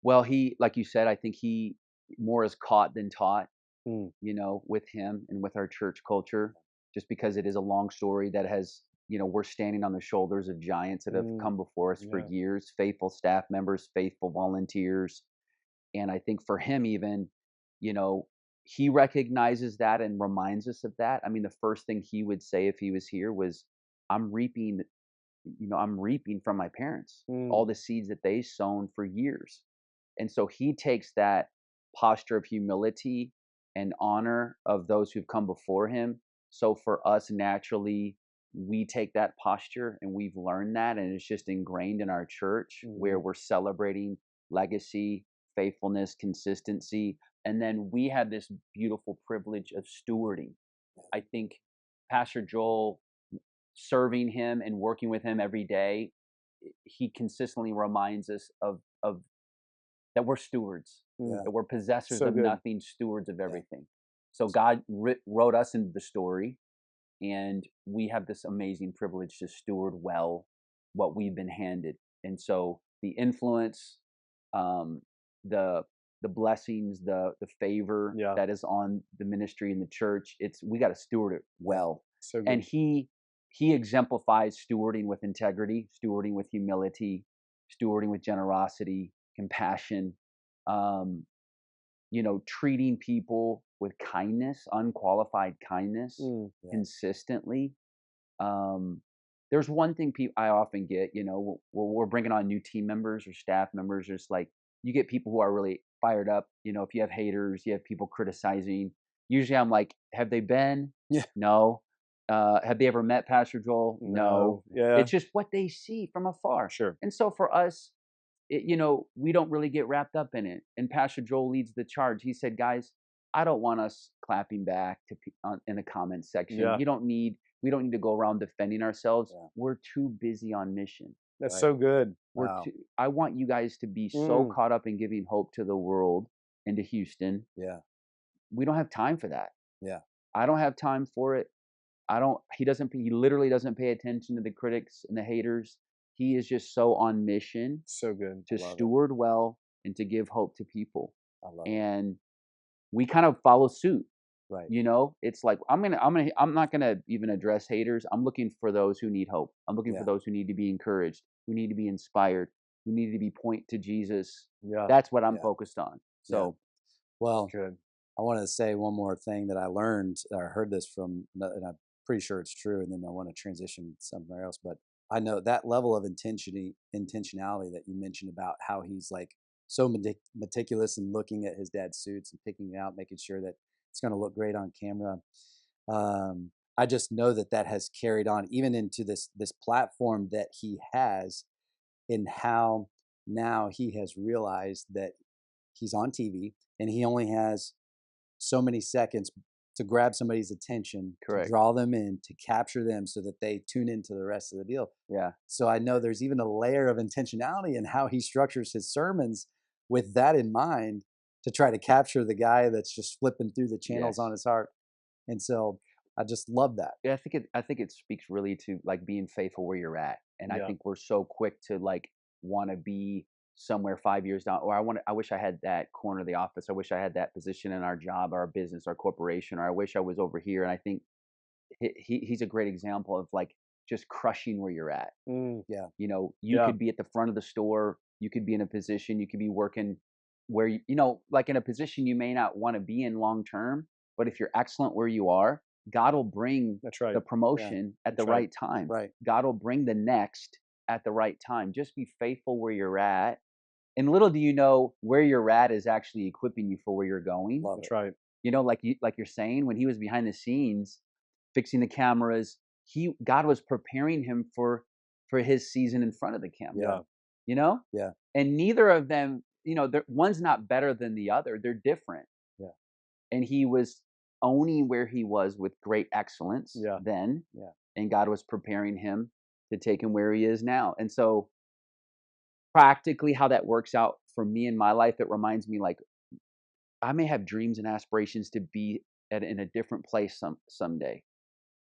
Well, he, like you said, I think he more is caught than taught, you know, with him and with our church culture, just because it is a long story that has, you know, we're standing on the shoulders of giants that have come before us for years, faithful staff members, faithful volunteers. And I think for him, even, you know, he recognizes that and reminds us of that. I mean, the first thing he would say if he was here was, I'm reaping from my parents, all the seeds that they sown for years. And so he takes that posture of humility and honor of those who've come before him. So for us, naturally, we take that posture and we've learned that. And it's just ingrained in our church where we're celebrating legacy, faithfulness, consistency. And then we have this beautiful privilege of stewarding. I think Pastor Joel, serving him and working with him every day, he consistently reminds us of that we're stewards, that we're possessors of nothing, stewards of everything. So God wrote us into the story, and we have this amazing privilege to steward well what we've been handed. And so the influence, the blessings, the favor that is on the ministry and the church, we got to steward it well. So good. And he exemplifies stewarding with integrity, stewarding with humility, stewarding with generosity, compassion, treating people with kindness, unqualified kindness, consistently. There's one thing I often get, we're bringing on new team members or staff members. There's like, you get people who are really fired up. If you have haters, you have people criticizing. Usually I'm like, have they been? Yeah. No. Have they ever met Pastor Joel? No. Yeah. It's just what they see from afar. Sure. And so for us, we don't really get wrapped up in it. And Pastor Joel leads the charge. He said, guys, I don't want us clapping back in the comment section. Yeah. We don't need to go around defending ourselves. Yeah. We're too busy on mission. That's so good. I want you guys to be so caught up in giving hope to the world and to Houston. Yeah. We don't have time for that. Yeah. I don't have time for it. He literally doesn't pay attention to the critics and the haters. He is just so on mission. So good. To steward well and to give hope to people. I love and we kind of follow suit. Right. It's like I'm not gonna even address haters. I'm looking for those who need hope. I'm looking for those who need to be encouraged, who need to be inspired, who need to be point to Jesus. Yeah. That's what I'm focused on. So well, good. I want to say one more thing that I learned. I heard this from, and I'm pretty sure it's true, and then I want to transition somewhere else. But I know that level of intentionality that you mentioned about how he's like so meticulous and looking at his dad's suits and picking it out, making sure that it's going to look great on camera. I just know that has carried on even into this platform that he has, in how now he has realized that he's on TV and he only has so many seconds to grab somebody's attention, correct, to draw them in, to capture them so that they tune into the rest of the deal. Yeah. So I know there's even a layer of intentionality in how he structures his sermons with that in mind, to try to capture the guy that's just flipping through the channels on his heart. And so I just love that. Yeah, I think it speaks really to like being faithful where you're at. And I think we're so quick to like want to be somewhere 5 years down, or I wish I had that corner of the office. I wish I had that position in our job, our business, our corporation, or I wish I was over here. And I think he's a great example of like just crushing where you're at. Yeah. You could be at the front of the store. You could be in a position, you could be working where, like in a position you may not want to be in long term, but if you're excellent where you are, God will bring the promotion at the right time. Right. God will bring the next at the right time. Just be faithful where you're at. And little do you know, where you're at is actually equipping you for where you're going. That's right. Like you're saying, when he was behind the scenes, fixing the cameras, God was preparing him for his season in front of the camera. Yeah. Yeah. And neither of them, one's not better than the other. They're different. Yeah. And he was owning where he was with great excellence then. Yeah. And God was preparing him to take him where he is now. And so practically how that works out for me in my life, it reminds me like I may have dreams and aspirations to be in a different place someday,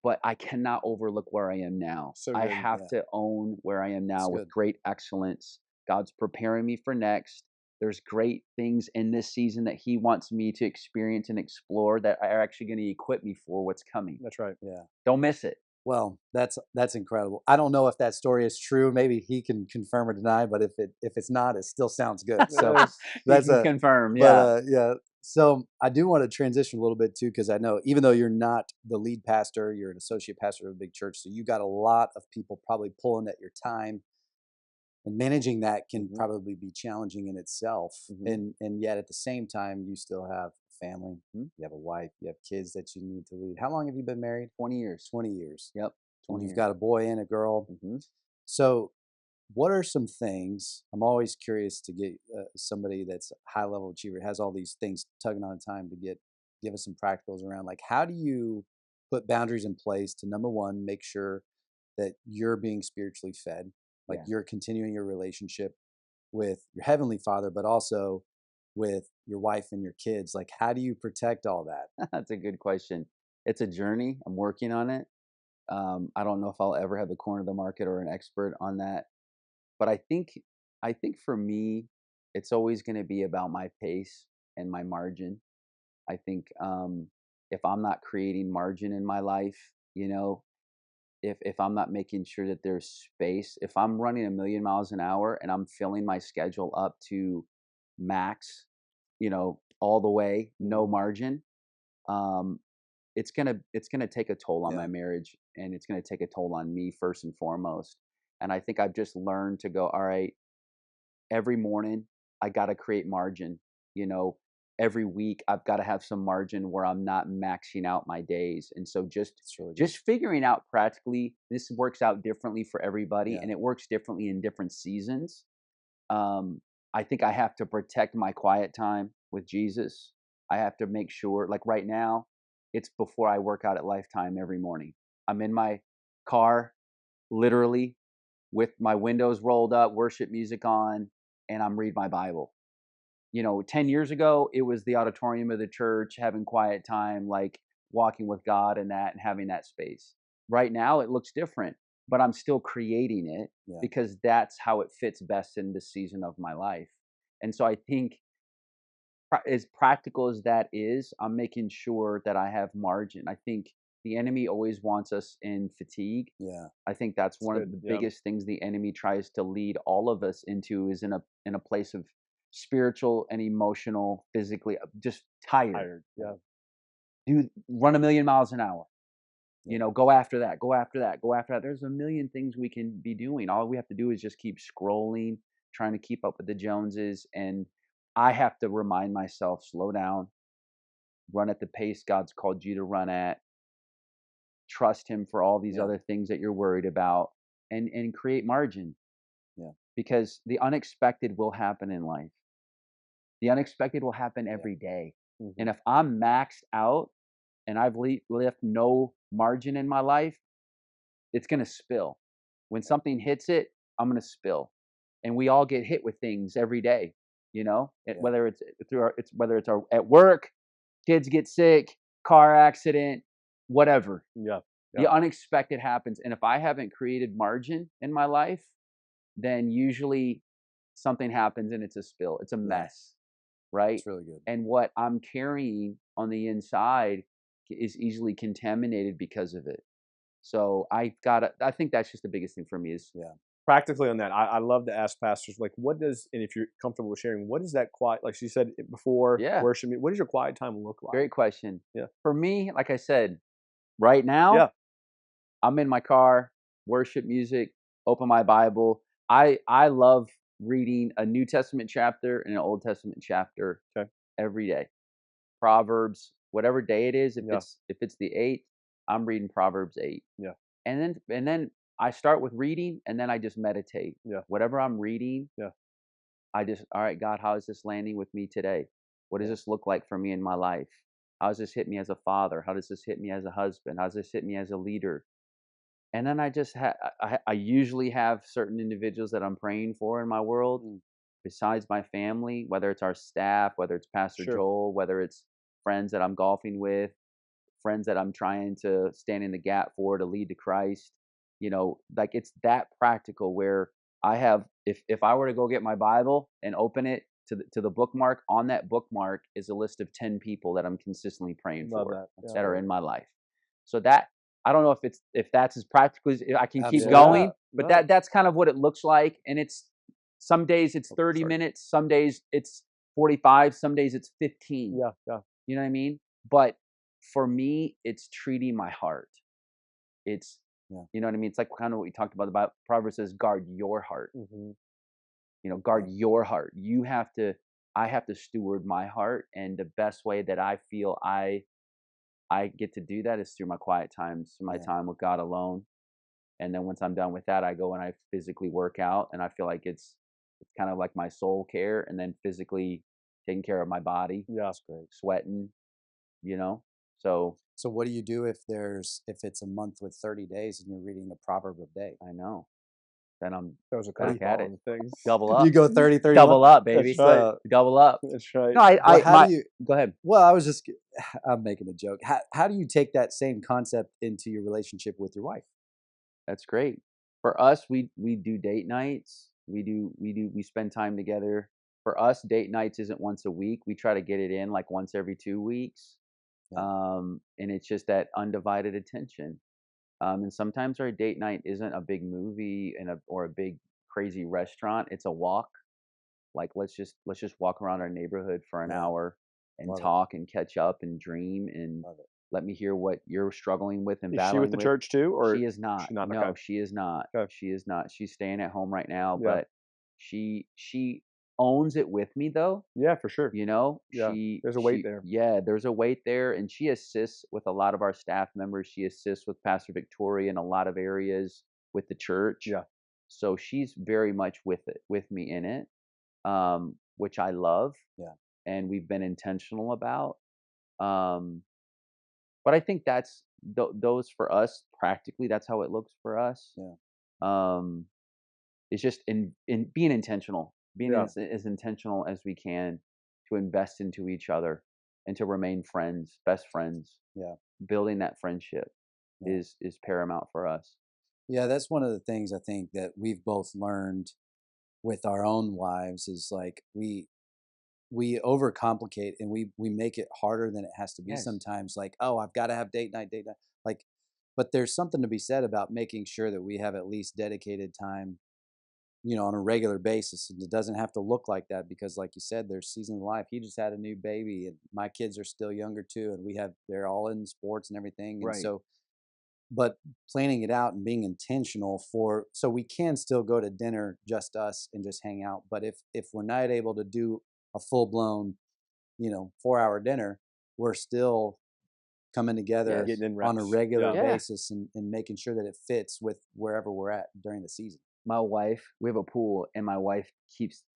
but I cannot overlook where I am now. So I have to own where I am now with great excellence. God's preparing me for next. There's great things in this season that he wants me to experience and explore that are actually going to equip me for what's coming. That's right. Yeah. Don't miss it. Well, that's incredible. I don't know if that story is true. Maybe he can confirm or deny, but if it's not, it still sounds good. So that's confirm. But, yeah. So I do want to transition a little bit too, because I know even though you're not the lead pastor, you're an associate pastor of a big church. So you got a lot of people probably pulling at your time, and managing that can probably be challenging in itself. And yet at the same time, you still have family, you have a wife, you have kids that you need to lead. How long have you been married? 20 years. 20 years. Yep. 20 and you've years. got a boy and a girl. So what are some things, I'm always curious to get somebody that's a high level achiever, has all these things tugging on time to give us some practicals around, like how do you put boundaries in place to, number one, make sure that you're being spiritually fed, Like you're continuing your relationship with your Heavenly Father, but also with your wife and your kids. Like, how do you protect all that? That's a good question. It's a journey. I'm working on it. I don't know if I'll ever have the corner of the market or an expert on that, but I think for me, it's always going to be about my pace and my margin. I think if I'm not creating margin in my life, if I'm not making sure that there's space, if I'm running 1,000,000 miles an hour and I'm filling my schedule up to max, all the way, no margin, it's gonna take a toll on my marriage, and it's gonna take a toll on me first and foremost. And I think I've just learned to go, all right, every morning I got to create margin. Every week I've got to have some margin where I'm not maxing out my days. And so just figuring out practically, this works out differently for everybody, and it works differently in different seasons. I think I have to protect my quiet time with Jesus. I have to make sure, like right now, it's before I work out at Lifetime every morning. I'm in my car, literally, with my windows rolled up, worship music on, and I'm reading my Bible. 10 years ago, it was the auditorium of the church, having quiet time, like walking with God and having that space. Right now, it looks different, but I'm still creating it because that's how it fits best in this season of my life. And so I think, as practical as that is, I'm making sure that I have margin. I think the enemy always wants us in fatigue. I think that's one of the biggest things the enemy tries to lead all of us into, is in a place of spiritual and emotional, physically just tired. Dude, run 1,000,000 miles an hour. Go after that. Go after that. Go after that. There's a million things we can be doing. All we have to do is just keep scrolling, trying to keep up with the Joneses. And I have to remind myself, slow down, run at the pace God's called you to run at, trust Him for all these other things that you're worried about, and create margin. Because the unexpected will happen in life. The unexpected will happen every day. And if I'm maxed out and I've left no margin in my life, it's going to spill. When something hits it, I'm going to spill. And we all get hit with things every day, whether it's at work, kids get sick, car accident, whatever. The unexpected happens. And if I haven't created margin in my life, then usually something happens and it's a spill. It's a mess, right? It's really good. And what I'm carrying on the inside is easily contaminated because of it. So I think that's just the biggest thing for me is practically on that. I love to ask pastors, like, and if you're comfortable with sharing, what does that quiet, like she said before, worship, what does your quiet time look like? Great question. For me, like I said, right now, I'm in my car, worship music, open my Bible. I love reading a New Testament chapter and an Old Testament chapter every day. Proverbs, whatever day it is, if it's the 8th, I'm reading Proverbs 8. And then I start with reading, and then I just meditate. Whatever I'm reading, all right, God, how is this landing with me today? What does this look like for me in my life? How does this hit me as a father? How does this hit me as a husband? How does this hit me as a leader? And then I just I usually have certain individuals that I'm praying for in my world, besides my family, whether it's our staff, whether it's Pastor Joel, whether it's friends that I'm golfing with, friends that I'm trying to stand in the gap for to lead to Christ. Like it's that practical where I have, if I were to go get my Bible and open it to the bookmark, on that bookmark is a list of 10 people that I'm consistently praying for that are in my life. So that, I don't know if that's as practical as I can keep going, but that's kind of what it looks like. And it's, some days it's 30 minutes, some days it's 45, some days it's 15. You know what I mean? But for me, it's treating my heart. It's, you know what I mean? It's like kind of what we talked about. Proverbs says, guard your heart. Guard your heart. I have to steward my heart. And the best way that I feel I get to do that is through my quiet times, my time with God alone. And then once I'm done with that, I go and I physically work out, and I feel like it's kind of like my soul care, and then physically taking care of my body. That's great. Sweating, So what do you do if it's a month with 30 days and you're reading a proverb a day? I know. then I'm those are back at it. things. Double up. You go 30, 31? Double up, baby. That's right. Double up. That's right. No, How do you? Go ahead. Well, I was just, I'm making a joke. How do you take that same concept into your relationship with your wife? That's great. For us, we do date nights. We spend time together. For us, date nights isn't once a week. We try to get it in like once every 2 weeks. Yeah. And it's just that undivided attention. And sometimes our date night isn't a big movie or a big crazy restaurant. It's a walk. Like let's just walk around our neighborhood for an hour and Love talk and catch up and dream and let me hear what you're struggling with and Is battling she with the church too, or she is not. she's not? No, Okay. she is not. Okay. She is not. She's staying at home right now, Yeah. but she owns it with me though. Yeah, for sure. You know, Yeah. There's a weight there. Yeah, there's a weight there, and she assists with a lot of our staff members. She assists with Pastor Victoria in a lot of areas with the church. Yeah. So she's very much with me in it, which I love. Yeah. And we've been intentional about. But I think that's those for us practically. That's how it looks for us. Yeah. It's just in being intentional, being as intentional as we can to invest into each other and to remain friends, best friends. Yeah. Building that friendship is paramount for us. Yeah, that's one of the things I think that we've both learned with our own wives is like we overcomplicate and we make it harder than it has to be sometimes. Like, oh, I've got to have date night. Like, but there's something to be said about making sure that we have at least dedicated time, you know, on a regular basis. And it doesn't have to look like that because, like you said, there's seasons of life. He just had a new baby, and my kids are still younger too, and they're all in sports and everything. And so, but planning it out and being intentional so we can still go to dinner, just us, and just hang out. But if we're not able to do a full blown, 4-hour dinner, we're still coming together on a regular basis and making sure that it fits with wherever we're at during the season. My wife, we have a pool, and my wife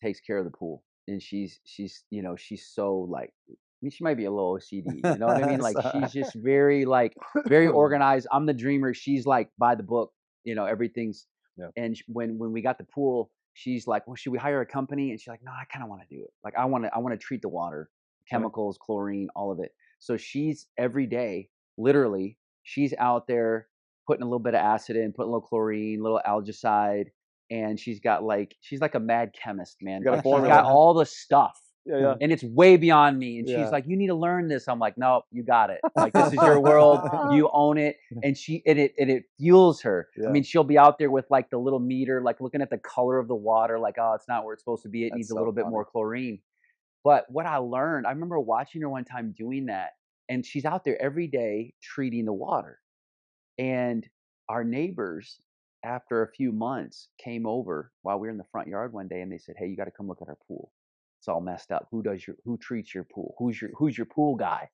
takes care of the pool, and she's so like, I mean, she might be a little OCD, you know what I mean? Like she's just very organized. I'm the dreamer. She's like by the book, everything's. Yeah. And when we got the pool, she's like, well, should we hire a company? And she's like, no, I kind of want to do it. Like I want to treat the water, chemicals, chlorine, all of it. So she's every day, literally, she's out there putting a little bit of acid in, putting a little chlorine, a little algicide. And she's like a mad chemist, man. Like she's got all the stuff. Yeah. And it's way beyond me. And she's like, you need to learn this. I'm like, no, you got it. Like, this is your world. You own it. And it fuels her. Yeah. I mean, she'll be out there with like the little meter, like looking at the color of the water, like, oh, it's not where it's supposed to be. It needs a little bit more chlorine. But what I learned, I remember watching her one time doing that. And she's out there every day treating the water. And our neighbors, after a few months, came over while we were in the front yard one day, and they said, hey, you got to come look at our pool. It's all messed up. Who treats your pool? Who's your pool guy?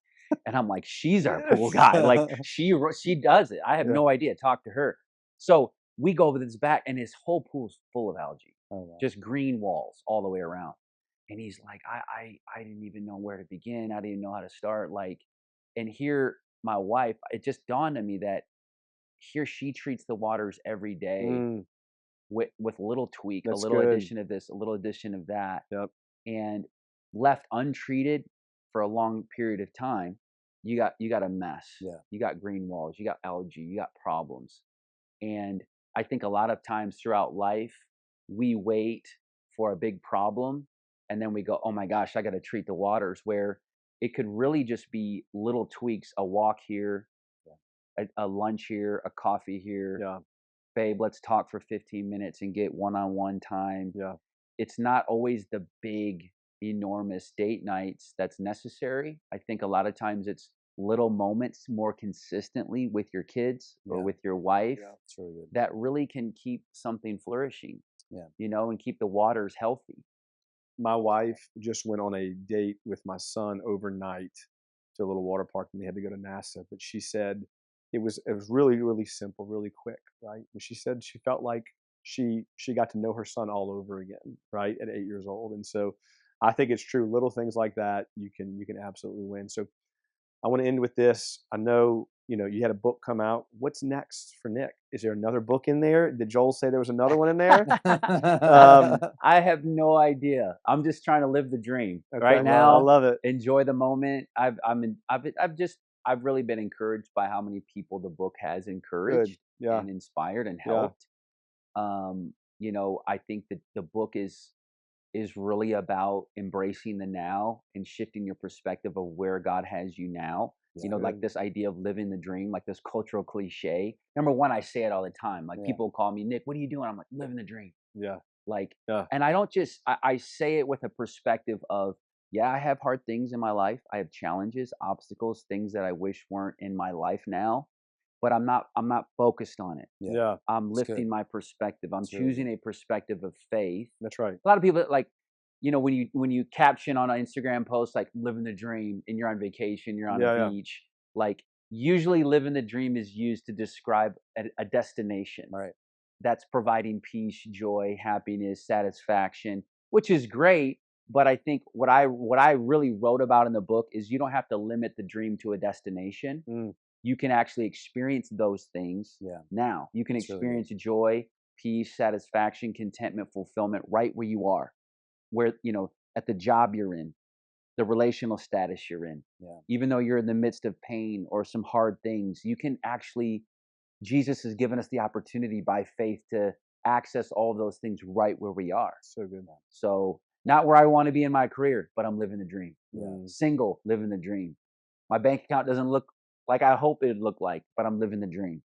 And I'm like, she's our pool guy. Like she does it. I have no idea. Talk to her. So we go over this back, and his whole pool's full of algae, just green walls all the way around. And he's like, I didn't even know where to begin. I didn't know how to start. Like, and here my wife, it just dawned on me that here she treats the waters every day with a little tweak, a little addition of this, a little addition of that. Yep. And left untreated for a long period of time, you got a mess. Yeah. You got green walls, you got algae, you got problems. And I think a lot of times throughout life, we wait for a big problem and then we go, oh my gosh, I got to treat the waters, where it could really just be little tweaks, a walk here, a lunch here, a coffee here. Yeah. Babe, let's talk for 15 minutes and get one-on-one time. Yeah. It's not always the big, enormous date nights that's necessary. I think a lot of times it's little moments more consistently with your kids or with your wife that really can keep something flourishing, and keep the waters healthy. My wife just went on a date with my son overnight to a little water park, and they had to go to NASA. But she said it was really, really simple, really quick, right? And she said she felt like she got to know her son all over again, right, at 8 years old. And so I think it's true. Little things like that, you can absolutely win. So I want to end with this. I know, you had a book come out. What's next for Nick? Is there another book in there? Did Joel say there was another one in there? I have no idea. I'm just trying to live the dream right Well, now. I love it. Enjoy the moment. I've really been encouraged by how many people the book has encouraged and inspired and helped. I think that the book is really about embracing the now and shifting your perspective of where God has you now. Like this idea of living the dream, like this cultural cliche. Number one, I say it all the time. Like people call me, Nick, what are you doing? I'm like, living the dream. Yeah. And I don't just, I say it with a perspective of, I have hard things in my life. I have challenges, obstacles, things that I wish weren't in my life now, but I'm not focused on it. Yeah. I'm lifting my perspective. I'm choosing a perspective of faith. That's right. A lot of people when you caption on an Instagram post, like living the dream and you're on vacation, you're on a beach, like usually living the dream is used to describe a destination. Right. That's providing peace, joy, happiness, satisfaction, which is great. But I think what I really wrote about in the book is you don't have to limit the dream to a destination. You can actually experience those things now. You can experience joy, peace, satisfaction, contentment, fulfillment right where you are. Where, at the job you're in, the relational status you're in, even though you're in the midst of pain or some hard things, you can actually, Jesus has given us the opportunity by faith to access all of those things right where we are. So good. So not where I want to be in my career, but I'm living the dream. Yeah. Single, living the dream. My bank account doesn't look like I hope it'd look like, but I'm living the dream.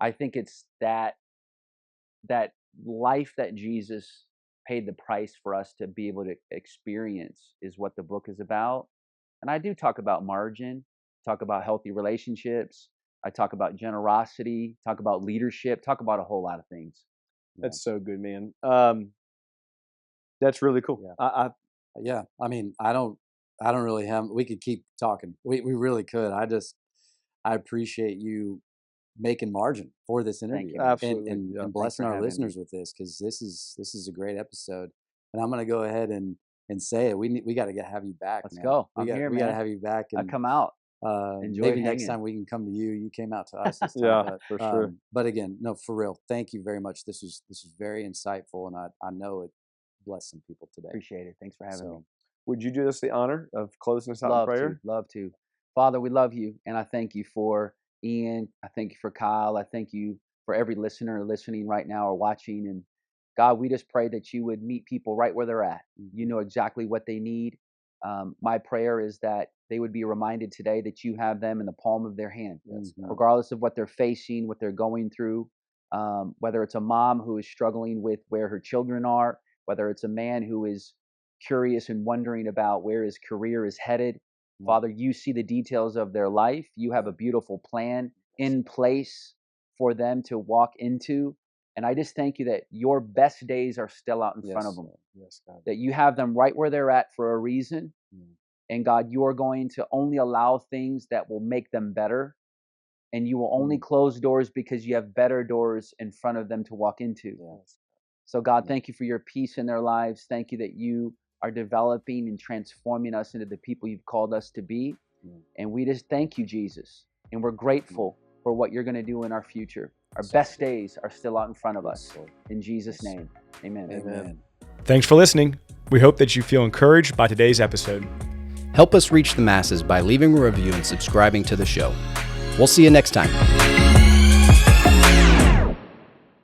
I think it's that life that Jesus paid the price for us to be able to experience is what the book is about. And I do talk about margin, talk about healthy relationships. I talk about generosity, talk about leadership, talk about a whole lot of things. That's so good, man. That's really cool. Yeah. I mean, I don't really have, we could keep talking. We really could. I appreciate you making margin for this interview. Absolutely. And blessing our listeners with this, because this is a great episode. And I'm going to go ahead and say it. We got to have you back. Let's go. We got to have you back. And I come out. Maybe next time we can come to you. You came out to us. This time, for sure. But again, no, for real. Thank you very much. This is very insightful, and I know it blessed some people today. Appreciate it. Thanks for having me. Would you do us the honor of closing us out in prayer? Love to. Father, we love you, and I thank you for Ian. I thank you for Kyle. I thank you for every listener listening right now or watching. And God, we just pray that you would meet people right where they're at. You know exactly what they need. My prayer is that they would be reminded today that you have them in the palm of their hand, regardless of what they're facing, what they're going through, whether it's a mom who is struggling with where her children are, whether it's a man who is curious and wondering about where his career is headed. Father, you see the details of their life. You have a beautiful plan in place for them to walk into. And I just thank you that your best days are still out in front of them. Yes, God. That you have them right where they're at for a reason. And God, you are going to only allow things that will make them better. And you will only close doors because you have better doors in front of them to walk into. So God, thank you for your peace in their lives. Thank you that you are developing and transforming us into the people you've called us to be. And we just thank you, Jesus. And we're grateful for what you're going to do in our future. Our best days are still out in front of us. In Jesus' name, amen. Amen. Thanks for listening. We hope that you feel encouraged by today's episode. Help us reach the masses by leaving a review and subscribing to the show. We'll see you next time.